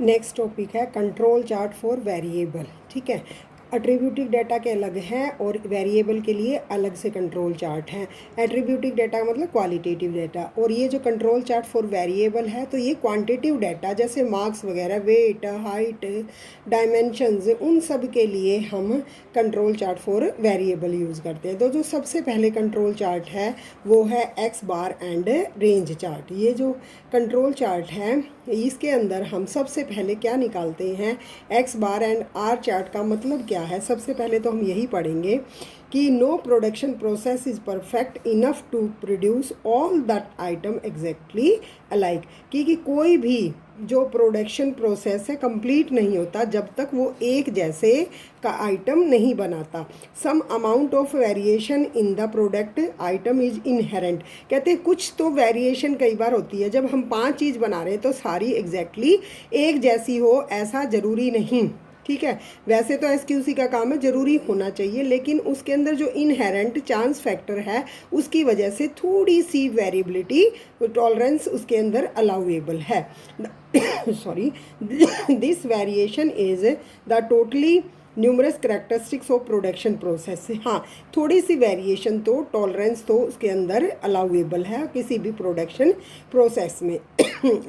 Next topic है control chart for variable. ठीक है, एट्रीब्यूटिव डाटा के अलग हैं और वेरिएबल के लिए अलग से कंट्रोल चार्ट हैं। एट्रीब्यूटिव डाटा मतलब क्वालिटेटिव डाटा, और ये जो कंट्रोल चार्ट फॉर वेरिएबल है तो ये क्वांटिटेटिव डाटा जैसे मार्क्स वगैरह, वेट, हाइट, डायमेंशंस, उन सब के लिए हम control chart for variable use करते हैं। तो जो सबसे पहले कंट्रोल चार्ट है वो है x bar and range chart. ये जो कंट्रोल चार्ट है इसके अंदर हम सबसे पहले क्या निकालते हैं, X bar and R chart का मतलब क्या है। सबसे पहले तो हम यही पढ़ेंगे कि no production process is perfect enough to produce all that item exactly alike, कि कोई भी जो प्रोडक्शन प्रोसेस है कंप्लीट नहीं होता जब तक वो एक जैसे का आइटम नहीं बनाता। Some amount of variation in the product item is inherent. कहते हैं कुछ तो वेरिएशन कई बार होती है, जब हम 5 चीज़ बना रहे हैं तो सारी एग्जैक्टली एक जैसी हो ऐसा ज़रूरी नहीं। ठीक है, वैसे तो एसक्यूसी का काम है, ज़रूरी होना चाहिए, लेकिन उसके अंदर जो इनहेरेंट चांस फैक्टर है उसकी वजह से थोड़ी सी वेरिएबिलिटी टॉलरेंस उसके अंदर अलाउएबल है। Sorry, this variation is the totally numerous characteristics of production process. हाँ, थोड़ी सी वेरिएशन तो टॉलरेंस तो उसके अंदर अलाउएबल है किसी भी प्रोडक्शन प्रोसेस में।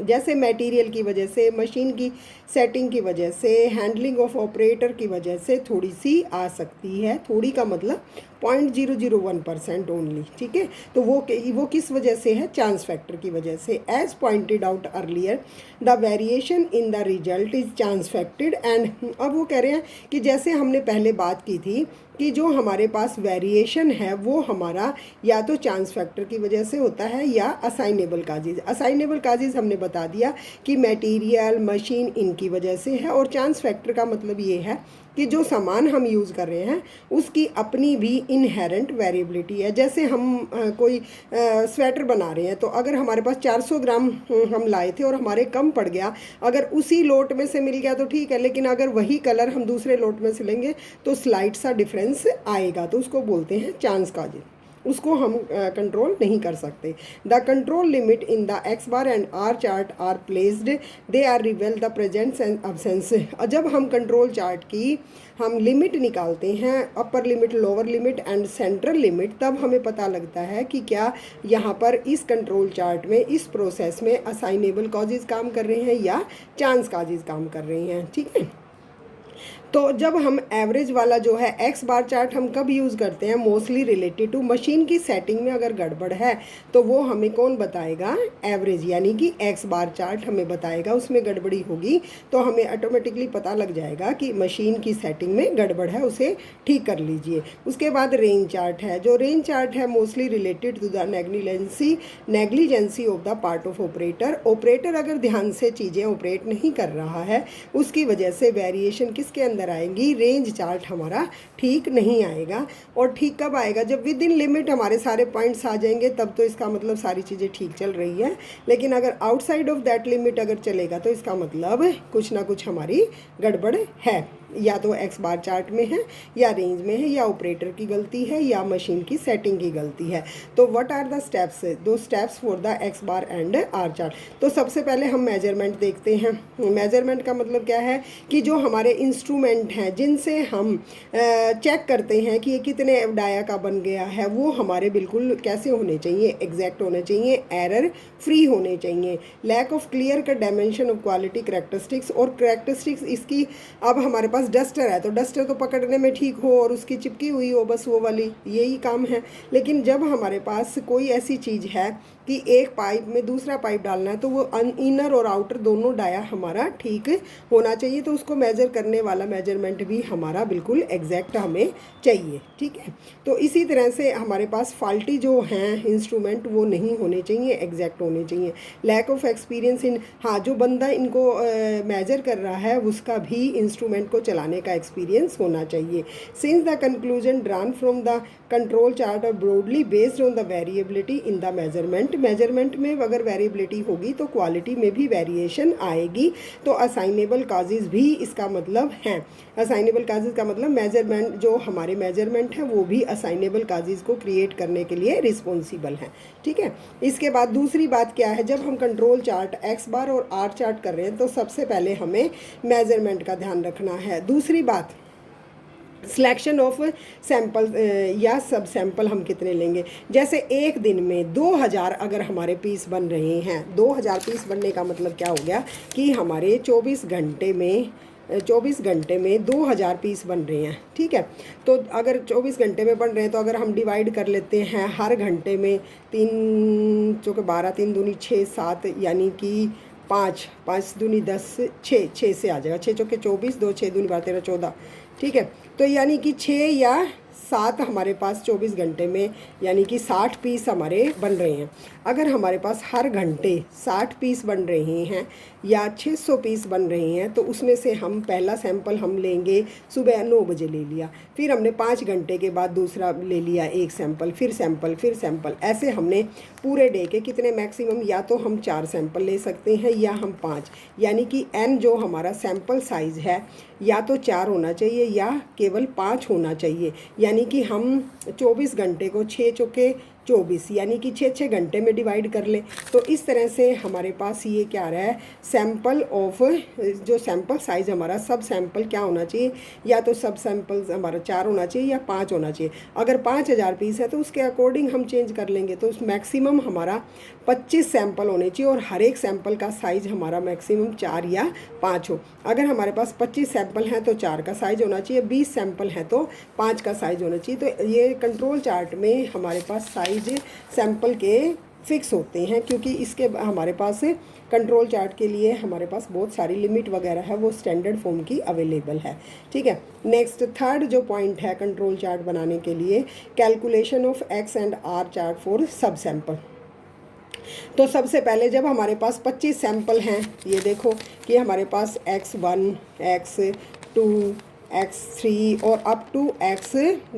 जैसे मटेरियल की वजह से, मशीन की सेटिंग की वजह से, हैंडलिंग ऑफ ऑपरेटर की वजह से थोड़ी सी आ सकती है। थोड़ी का मतलब 0.001% ओनली। ठीक है, तो वो किस वजह से है, चांस फैक्टर की वजह से। As pointed out earlier the variation in the result is chance factored and, अब वो कह रहे हैं कि जैसे हमने पहले बात की थी कि जो हमारे पास वेरिएशन है वो हमारा या तो चांस फैक्टर की वजह से होता है या असाइनेबल काजेज। असाइनेबल काजेज हमने बता दिया कि मटेरियल, मशीन, इनकी वजह से है, और चांस फैक्टर का मतलब ये है कि जो सामान हम यूज़ कर रहे हैं उसकी अपनी भी इनहेरेंट वेरिएबिलिटी है। जैसे हम कोई स्वेटर बना रहे हैं तो अगर हमारे पास 400 ग्राम हम लाए थे और हमारे कम पड़ गया, अगर उसी लोट में से मिल गया तो ठीक है, लेकिन अगर वही कलर हम दूसरे लोट में से लेंगे तो स्लाइट सा डिफरेंस आएगा, तो उसको बोलते हैं चांस काजेज। उसको हम कंट्रोल नहीं कर सकते। The control limit in the X bar and R chart are placed, they are reveal the presence and absence. जब हम कंट्रोल चार्ट की हम लिमिट निकालते हैं, upper limit, lower limit and central limit, तब हमें पता लगता है कि क्या यहाँ पर इस कंट्रोल चार्ट में, इस प्रोसेस में असाइनेबल कॉजेज काम कर रहे हैं या चांस कॉजेज काम कर रहे हैं। ठीक है, तो जब हम एवरेज वाला जो है एक्स बार चार्ट हम कब यूज़ करते हैं, मोस्टली रिलेटेड टू मशीन की सेटिंग में अगर गड़बड़ है तो वो हमें कौन बताएगा, एवरेज, यानी कि एक्स बार चार्ट हमें बताएगा। उसमें गड़बड़ी होगी तो हमें ऑटोमेटिकली पता लग जाएगा कि मशीन की सेटिंग में गड़बड़ है, उसे ठीक कर लीजिए। उसके बाद रेंज चार्ट है। जो रेंज चार्ट है mostly related to the negligence of the part of operator. Operator अगर ध्यान से चीज़ें ऑपरेट नहीं कर रहा है उसकी वजह से वेरिएशन किसके अंदर आएंगी, रेंज चार्ट हमारा ठीक नहीं आएगा। और ठीक कब आएगा, जब विद इन लिमिट हमारे सारे पॉइंट्स आ जाएंगे, तब तो इसका मतलब सारी चीज़ें ठीक चल रही है। लेकिन अगर आउटसाइड ऑफ दैट लिमिट अगर चलेगा तो इसका मतलब कुछ ना कुछ हमारी गड़बड़ है, या तो एक्स बार चार्ट में है या रेंज में है या ऑपरेटर की गलती है या मशीन की सेटिंग की गलती है। तो व्हाट आर द स्टेप्स, दो steps for the X bar and R chart. तो सबसे पहले हम मेजरमेंट देखते हैं। मेजरमेंट का मतलब क्या है कि जो हमारे इंस्ट्रूमेंट हैं जिनसे हम चेक करते हैं कि ये कितने डाया का बन गया है, वो हमारे बिल्कुल कैसे होने चाहिए, एग्जैक्ट होने चाहिए, एरर फ्री होने चाहिए। Lack of clear cut dimension of quality characteristics, और करेक्टरिस्टिक्स इसकी, अब हमारे पास डस्टर है तो डस्टर तो पकड़ने में ठीक हो और उसकी चिपकी हुई हो, बस वो वाली यही काम है। लेकिन जब हमारे पास कोई ऐसी चीज़ है कि एक पाइप में दूसरा पाइप डालना है तो वो इनर और आउटर दोनों डाया हमारा ठीक होना चाहिए, तो उसको मेज़र करने वाला मेजरमेंट भी हमारा बिल्कुल एग्जैक्ट हमें चाहिए। ठीक है, तो इसी तरह से हमारे पास फॉल्टी जो हैं इंस्ट्रूमेंट वो नहीं होने चाहिए, एग्जैक्ट होने चाहिए। लैक ऑफ एक्सपीरियंस इन, हाँ, जो बंदा इनको मेजर कर रहा है उसका भी इंस्ट्रूमेंट को चलाने का एक्सपीरियंस होना चाहिए। Since the conclusion drawn from the control chart are broadly based on the variability in the measurement, measurement में अगर वेरिएबिलिटी होगी तो क्वालिटी में भी वेरिएशन आएगी, तो असाइनेबल काजेज भी इसका मतलब हैं। असाइनेबल काजेज़ का मतलब मेजरमेंट, जो हमारे मेजरमेंट है वो भी असाइनेबल काजेज़ को क्रिएट करने के लिए रिस्पॉन्सिबल हैं, ठीक है। इसके बाद दूसरी बात क्या है, जब हम कंट्रोल चार्ट एक्स बार और आर चार्ट कर रहे हैं तो सबसे पहले हमें मेजरमेंट का ध्यान रखना है। दूसरी बात, सिलेक्शन ऑफ सैंपल या सब सैंपल हम कितने लेंगे। जैसे एक दिन में 2000 अगर हमारे पीस बन रहे हैं, 2000 पीस बनने का मतलब क्या हो गया कि हमारे 24 घंटे में 2000 पीस बन रहे हैं, ठीक है। तो अगर 24 घंटे में बन रहे हैं तो अगर हम डिवाइड कर लेते हैं हर घंटे में 3 चौके 12, 3 दूनी 6, 7 यानी कि 5, 5 दूनी 10, 6 से आ जाएगा, 6 चौके 24, 2 6 दूनी 12 13 14, ठीक है। तो यानी कि 6 या 7 हमारे पास 24 घंटे में यानी कि 60 पीस हमारे बन रहे हैं। अगर हमारे पास हर घंटे 60 पीस बन रहे हैं या 600 पीस बन रहे हैं तो उसमें से हम पहला सैंपल हम लेंगे सुबह 9 बजे ले लिया, फिर हमने 5 घंटे के बाद दूसरा ले लिया एक सैंपल, फिर सैंपल, ऐसे हमने पूरे डे के कितने मैक्सिमम, या तो हम 4 सैंपल ले सकते हैं या हम 5, यानी कि n जो हमारा सैंपल साइज़ है या तो 4 होना चाहिए या केवल 5 होना चाहिए। यानी कि हम 24 घंटे को 6 चौके 24 यानी कि 6 घंटे में डिवाइड कर ले। तो इस तरह से हमारे पास ये क्या आ रहा है, सैंपल ऑफ, जो सैंपल साइज़ हमारा सब सैंपल क्या होना चाहिए, या तो सब सैंपल हमारा 4 होना चाहिए या 5 होना चाहिए। अगर 5000 पीस है तो उसके अकॉर्डिंग हम चेंज कर लेंगे। तो उस मैक्सिमम हमारा 25 सैंपल होने चाहिए और हर एक सैंपल का साइज़ हमारा मैक्सिमम 4 या 5 हो। अगर हमारे पास 25 सैंपल हैं तो 4 का साइज़ होना चाहिए, 20 सैंपल हैं तो 5 का साइज़ होना चाहिए। तो ये कंट्रोल चार्ट में हमारे पास साइज सैंपल के फिक्स होते हैं, क्योंकि इसके हमारे पास कंट्रोल चार्ट के लिए हमारे पास बहुत सारी लिमिट वगैरह है, वो स्टैंडर्ड फॉर्म की अवेलेबल है, ठीक है। नेक्स्ट थर्ड जो पॉइंट है कंट्रोल चार्ट बनाने के लिए, calculation of X and R chart for sub sample. तो सबसे पहले जब हमारे पास 25 सैंपल हैं, ये देखो कि हमारे पास x1, x2, x3 और अप टू x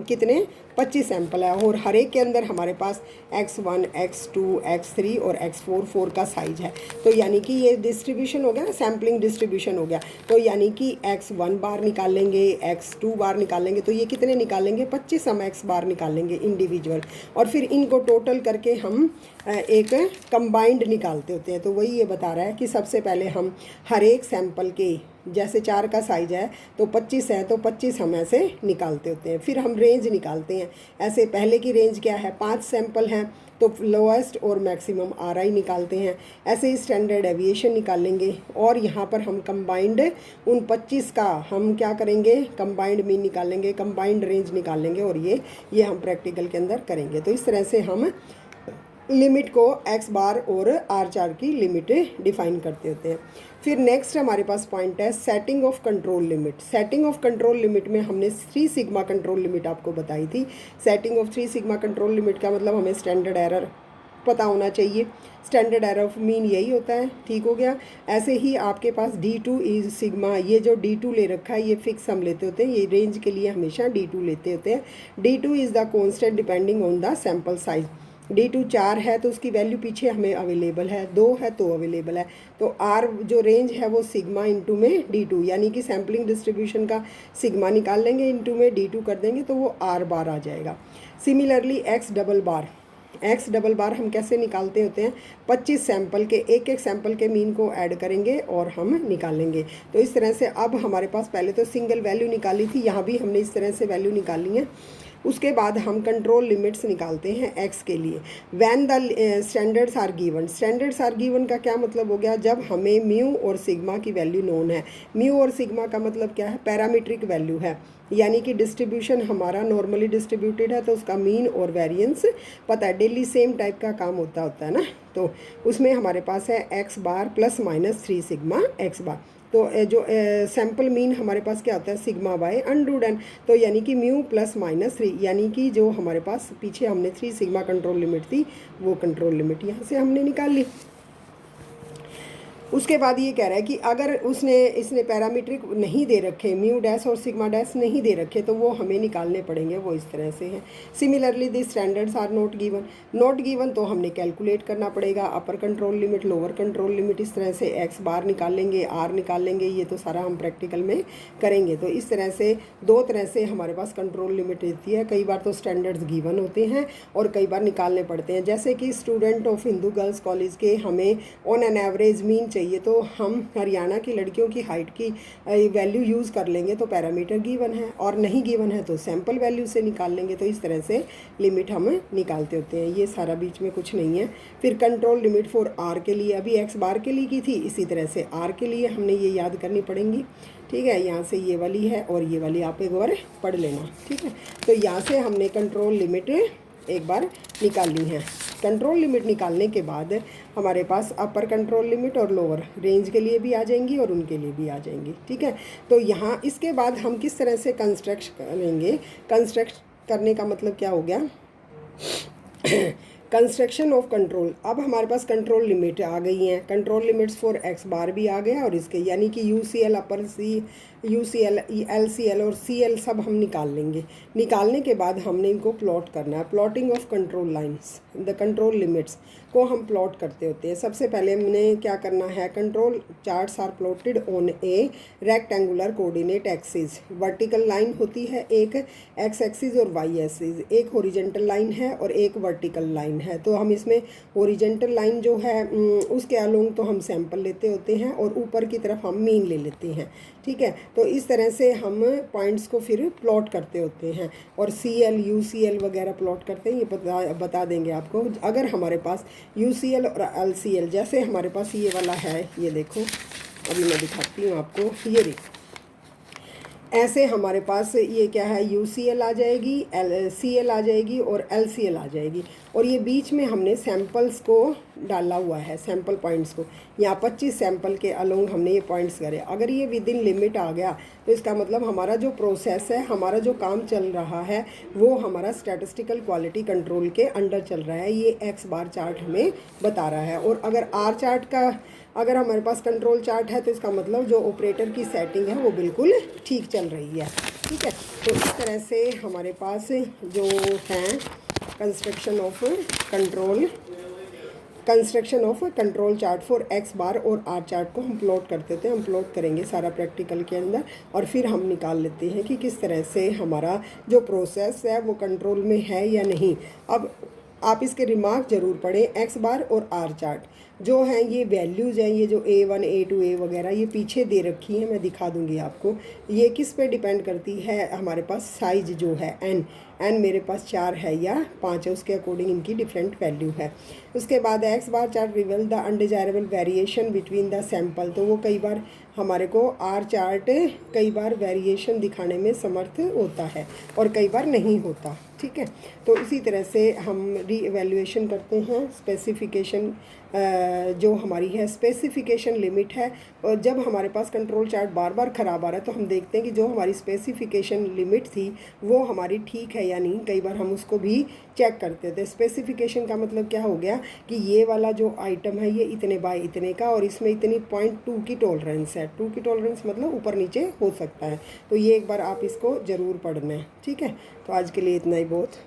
कितने 25 सैंपल है, और हर एक के अंदर हमारे पास x1, x2, x3 और x4 4 का साइज है। तो यानी कि ये डिस्ट्रीब्यूशन हो गया ना, सैम्पलिंग डिस्ट्रीब्यूशन हो गया। तो यानी कि x1 बार निकालेंगे, x2 बार निकालेंगे, तो ये कितने निकालेंगे 25 हम x बार निकालेंगे इंडिविजुअल, और फिर इनको टोटल करके हम एक कंबाइंड निकालते होते हैं। तो वही ये बता रहा है कि सबसे पहले हम हर एक सैंपल के, जैसे 4 का साइज है तो 25 है तो 25 हम ऐसे निकालते होते हैं। फिर हम रेंज निकालते हैं, ऐसे पहले की रेंज क्या है, 5 सैंपल हैं तो लोएस्ट और मैक्सिमम RI निकालते हैं। ऐसे ही स्टैंडर्ड एविएशन निकालेंगे, और यहाँ पर हम कंबाइंड उन 25 का हम क्या करेंगे, कंबाइंड मीन निकालेंगे, कंबाइंड रेंज निकालेंगे, और ये हम प्रैक्टिकल के अंदर करेंगे। तो इस तरह से हम लिमिट को x बार और आर चार की लिमिट डिफाइन करते होते हैं। फिर नेक्स्ट हमारे पास पॉइंट है setting of control limit. Setting of control limit में हमने 3 सिग्मा कंट्रोल लिमिट आपको बताई थी। Setting of 3 sigma control limit का मतलब हमें स्टैंडर्ड एरर पता होना चाहिए, स्टैंडर्ड एरर ऑफ मीन यही होता है, ठीक हो गया। ऐसे ही आपके पास D2 इज सिग्मा, ये जो D2 ले रखा है ये फिक्स हम लेते होते हैं, ये रेंज के लिए हमेशा D2 लेते होते हैं। D2 is the constant depending on the sample size. D2 4 है तो उसकी वैल्यू पीछे हमें अवेलेबल है, 2 है तो अवेलेबल है। तो R जो रेंज है वो सिग्मा इंटू में D2, यानी कि सैम्पलिंग डिस्ट्रीब्यूशन का सिग्मा निकाल लेंगे, इंटू में D2 कर देंगे तो वो R बार आ जाएगा। सिमिलरली X डबल बार हम कैसे निकालते होते हैं, 25 सैंपल के एक सैंपल के मीन को ऐड करेंगे और हम निकालेंगे। तो इस तरह से अब हमारे पास पहले तो सिंगल वैल्यू निकाली थी, यहाँ भी हमने इस तरह से वैल्यू निकाली है। उसके बाद हम कंट्रोल लिमिट्स निकालते हैं x के लिए। When the standards are given, standards are given का क्या मतलब हो गया, जब हमें म्यू और सिग्मा की वैल्यू नोन है। म्यू और सिग्मा का मतलब क्या है, पैरामीट्रिक वैल्यू है, यानी कि डिस्ट्रीब्यूशन हमारा नॉर्मली डिस्ट्रीब्यूटेड है तो उसका मीन और वेरिएंस पता है, डेली सेम टाइप का काम होता है ना। तो उसमें हमारे पास है x बार प्लस माइनस 3 सिग्मा x बार। तो जो सैम्पल मीन हमारे पास क्या होता है, सिग्मा बाय अंडर n। तो यानी कि म्यू प्लस माइनस 3, यानी कि जो हमारे पास पीछे हमने 3 सिग्मा कंट्रोल लिमिट थी वो कंट्रोल लिमिट यहाँ से हमने निकाल ली। उसके बाद ये कह रहा है कि अगर इसने पैरामीट्रिक नहीं दे रखे, म्यू डैश और सिग्मा डैश नहीं दे रखे, तो वो हमें निकालने पड़ेंगे। वो इस तरह से हैं। Similarly the standards are not given तो हमने कैलकुलेट करना पड़ेगा। Upper control limit, lower control limit, इस तरह से एक्स बार निकालेंगे, आर निकालेंगे। ये तो सारा हम प्रैक्टिकल में करेंगे। तो इस तरह से दो तरह से हमारे पास कंट्रोल लिमिट रहती है। कई बार तो स्टैंडर्ड्स गिवन होते हैं और कई बार निकालने पड़ते हैं। जैसे कि student of Hindu girls college के हमें ऑन एन एवरेज मीन चाहिए, तो हम हरियाणा की लड़कियों की हाइट की वैल्यू यूज़ कर लेंगे तो पैरामीटर गिवन है, और नहीं गिवन है तो सैंपल वैल्यू से निकाल लेंगे। तो इस तरह से लिमिट हम निकालते होते हैं। ये सारा बीच में कुछ नहीं है। फिर कंट्रोल लिमिट फॉर आर के लिए अभी एक्स बार के लिए की थी, इसी तरह से आर के लिए हमने ये याद करनी पड़ेंगी। ठीक है, यहाँ से ये वाली है और ये वाली आप एक बार पढ़ लेना। ठीक है, तो यहाँ से हमने कंट्रोल लिमिट एक बार निकाली है। कंट्रोल लिमिट निकालने के बाद हमारे पास अपर कंट्रोल लिमिट और लोअर रेंज के लिए भी आ जाएंगी और उनके लिए भी आ जाएंगी। ठीक है, तो यहाँ इसके बाद हम किस तरह से कंस्ट्रक्ट करेंगे। कंस्ट्रक्ट करने का मतलब क्या हो गया, कंस्ट्रक्शन ऑफ कंट्रोल। अब हमारे पास कंट्रोल लिमिट आ गई हैं। कंट्रोल लिमिट्स फॉर एक्स बार भी आ गया और इसके यानी कि UCL, अपर सी, UCL, LCL और CL सब हम निकाल लेंगे। निकालने के बाद हमने इनको प्लॉट करना है। Plotting of contour lines, the control limits को हम प्लॉट करते होते हैं। सबसे पहले हमने क्या करना है, control charts are plotted on a rectangular coordinate axis. Vertical line होती है एक एक्स एक्सिस और वाई एक्सिस, एक हॉरिजॉन्टल लाइन है और एक वर्टिकल लाइन है। तो हम इसमें हॉरिजॉन्टल लाइन जो है उसके अलोंग तो हम सैंपल लेते होते हैं और ऊपर की तरफ हम मीन ले लेते हैं। ठीक है, तो इस तरह से हम पॉइंट्स को फिर प्लॉट करते होते हैं और CL, UCL वगैरह प्लॉट करते हैं। ये बता देंगे आपको। अगर हमारे पास UCL और LCL, जैसे हमारे पास ये वाला है, ये देखो अभी मैं दिखाती हूँ आपको, ये देखो ऐसे हमारे पास ये क्या है, UCL आ जाएगी, CL आ जाएगी और LCL आ जाएगी। और ये बीच में हमने सैंपल्स को डाला हुआ है, सैंपल पॉइंट्स को। यहाँ 25 सैंपल के अलोंग हमने ये पॉइंट्स करे। अगर ये विद इन लिमिट आ गया तो इसका मतलब हमारा जो प्रोसेस है, हमारा जो काम चल रहा है, वो हमारा स्टैटिस्टिकल क्वालिटी कंट्रोल के अंडर चल रहा है। ये एक्स बार चार्ट हमें बता रहा है। और अगर आर चार्ट का अगर हमारे पास कंट्रोल चार्ट है तो इसका मतलब जो ऑपरेटर की सेटिंग है वो बिल्कुल ठीक चल रही है। ठीक है, तो इस तरह से हमारे पास जो है construction of control chart for X bar और आर चार्ट को हम प्लॉट करते थे। हम प्लॉट करेंगे सारा प्रैक्टिकल के अंदर और फिर हम निकाल लेते हैं कि किस तरह से हमारा जो प्रोसेस है वो कंट्रोल में है या नहीं। अब आप इसके रिमार्क ज़रूर पढ़ें। एक्स बार और आर चार्ट जो हैं ये वैल्यूज़ हैं, ये जो A1, A2, A वगैरह ये पीछे दे रखी हैं, मैं दिखा दूंगी आपको। ये किस पे डिपेंड करती है, हमारे पास साइज़ जो है n मेरे पास 4 है या 5 है, उसके अकॉर्डिंग इनकी डिफरेंट वैल्यू है। उसके बाद x bar chart reveal the undesirable variation between the sample. तो वो कई बार हमारे को आर चार्ट कई बार वेरिएशन दिखाने में समर्थ होता है और कई बार नहीं होता। ठीक है, तो इसी तरह से हम री एवेल्यूएशन करते हैं। स्पेसिफिकेशन जो हमारी है, स्पेसिफिकेशन लिमिट है। और जब हमारे पास कंट्रोल चार्ट बार बार ख़राब आ रहा है तो हम देखते हैं कि जो हमारी स्पेसिफिकेशन लिमिट थी वो हमारी ठीक है या नहीं। कई बार हम उसको भी चेक करते थे। स्पेसिफिकेशन का मतलब क्या हो गया कि ये वाला जो आइटम है ये इतने बाय इतने का और इसमें इतनी 0.2 की टॉलरेंस है। 2 की टॉलरेंस मतलब ऊपर नीचे हो सकता है। तो ये एक बार आप इसको ज़रूर पढ़ना है। ठीक है, तो आज के लिए इतना ही बहुत।